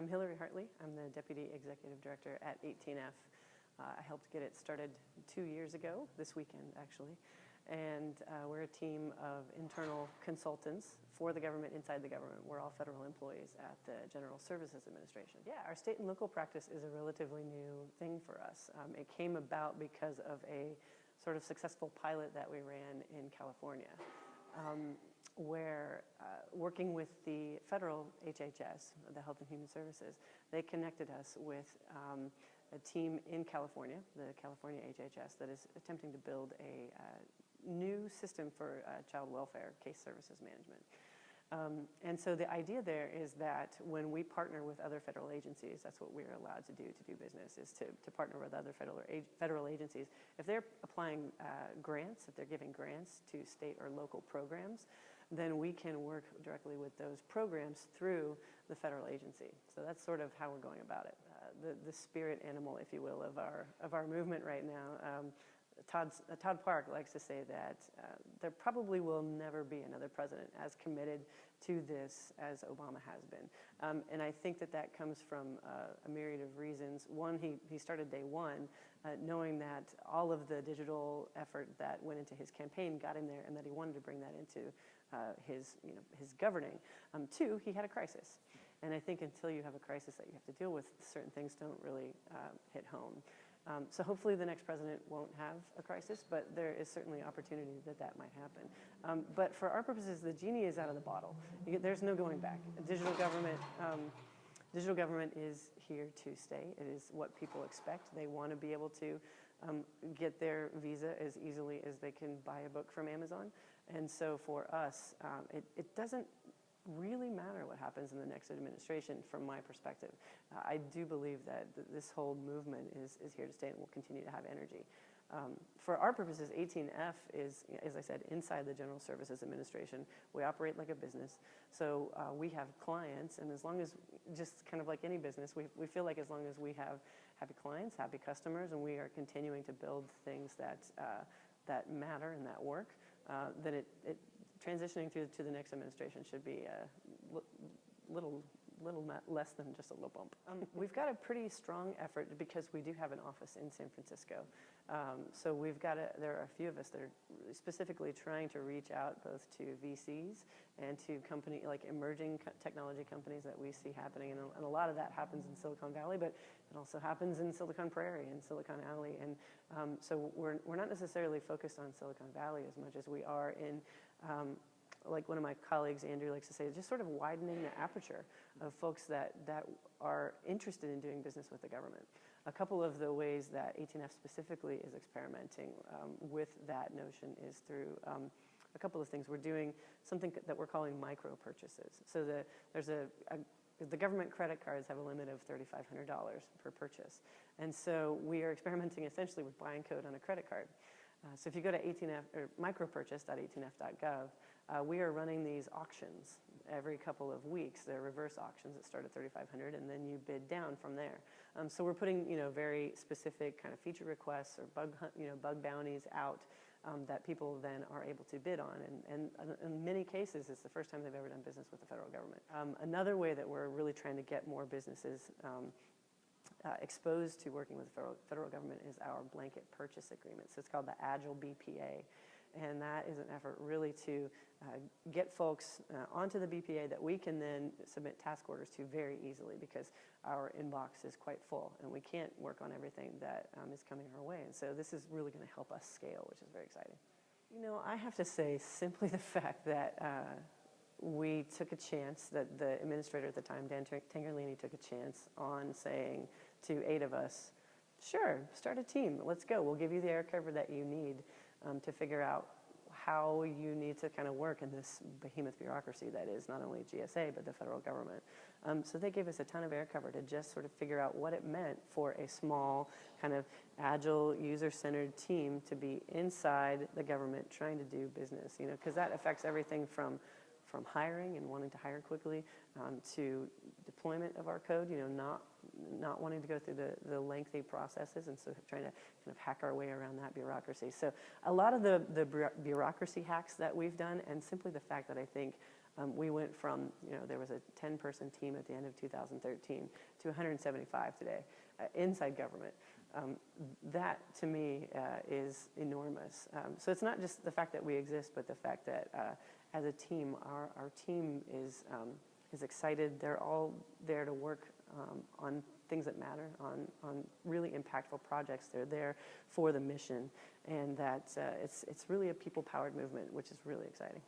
I'm Hillary Hartley. I'm the Deputy Executive Director at 18F. I helped get it started 2 years ago, this weekend actually. And we're a team of internal consultants for the government, inside the government. We're all federal employees at the General Services Administration. Yeah, our state and local practice is a relatively new thing for us. It came about because of a sort of successful pilot that we ran in California. Where working with the federal HHS, the Health and Human Services, they connected us with a team in California, the California HHS, that is attempting to build a new system for child welfare case services management. And so the idea there is that when we partner with other federal agencies, that's what we're allowed to do business, is to partner with other federal agencies. If they're applying grants, if they're giving grants to state or local programs, then we can work directly with those programs through the federal agency. So that's sort of how we're going about it. The spirit animal, if you will, of our movement right now. Todd Park likes to say that there probably will never be another president as committed to this as Obama has been. And I think that comes from a myriad of reasons. One, he started day one knowing that all of the digital effort that went into his campaign got him there, and that he wanted to bring that into his governing. Two, he had a crisis. And I think until you have a crisis that you have to deal with, certain things don't really hit home. So hopefully the next president won't have a crisis, but there is certainly opportunity that might happen. But for our purposes, the genie is out of the bottle. There's no going back. Digital government is here to stay. It is what people expect. They want to be able to get their visa as easily as they can buy a book from Amazon. And so for us, it doesn't really matter what happens in the next administration from my perspective. I do believe that this whole movement is here to stay and will continue to have energy. For our purposes, 18F is, as I said, inside the General Services Administration. We operate like a business. So we have clients, and as long as, just kind of like any business, we feel like as long as we have happy clients, happy customers, and we are continuing to build things that matter and that work, then transitioning to the next administration should be a little less than just a little bump. We've got a pretty strong effort because we do have an office in San Francisco. So there are a few of us that are specifically trying to reach out both to VCs and to like emerging technology companies that we see happening. And a lot of that happens in Silicon Valley, but it also happens in Silicon Prairie and Silicon Alley. And so we're not necessarily focused on Silicon Valley as much as we are in like one of my colleagues, Andrew, likes to say, just sort of widening the aperture of folks that are interested in doing business with the government. A couple of the ways that 18F specifically is experimenting with that notion is through a couple of things. We're doing something that we're calling micro purchases. So the government credit cards have a limit of $3,500 per purchase. And so we are experimenting essentially with buying code on a credit card. So if you go to 18F or micropurchase.18f.gov, we are running these auctions every couple of weeks. They're reverse auctions that start at $3,500, and then you bid down from there. So we're putting very specific kind of feature requests or bug bounties out that people then are able to bid on. And in many cases, it's the first time they've ever done business with the federal government. Another way that we're really trying to get more businesses exposed to working with the federal government is our blanket purchase agreement. So it's called the Agile BPA. And that is an effort really to get folks onto the BPA that we can then submit task orders to very easily, because our inbox is quite full and we can't work on everything that is coming our way. And so this is really going to help us scale, which is very exciting. I have to say simply the fact that we took a chance, that the administrator at the time, Dan Tangerlini, took a chance on saying to 8 of us, sure, start a team, let's go. We'll give you the air cover that you need to figure out how you need to kind of work in this behemoth bureaucracy that is not only GSA, but the federal government. So they gave us a ton of air cover to just sort of figure out what it meant for a small, kind of agile, user-centered team to be inside the government trying to do business, because that affects everything from hiring and wanting to hire quickly to deployment of our code, not wanting to go through the lengthy processes, and so trying to kind of hack our way around that bureaucracy. So a lot of the bureaucracy hacks that we've done, and simply the fact that I think We went from, there was a 10-person team at the end of 2013 to 175 today inside government. That, to me, is enormous. So it's not just the fact that we exist, but the fact that as a team, our team is excited. They're all there to work on things that matter, on really impactful projects. They're there for the mission, and that it's really a people-powered movement, which is really exciting.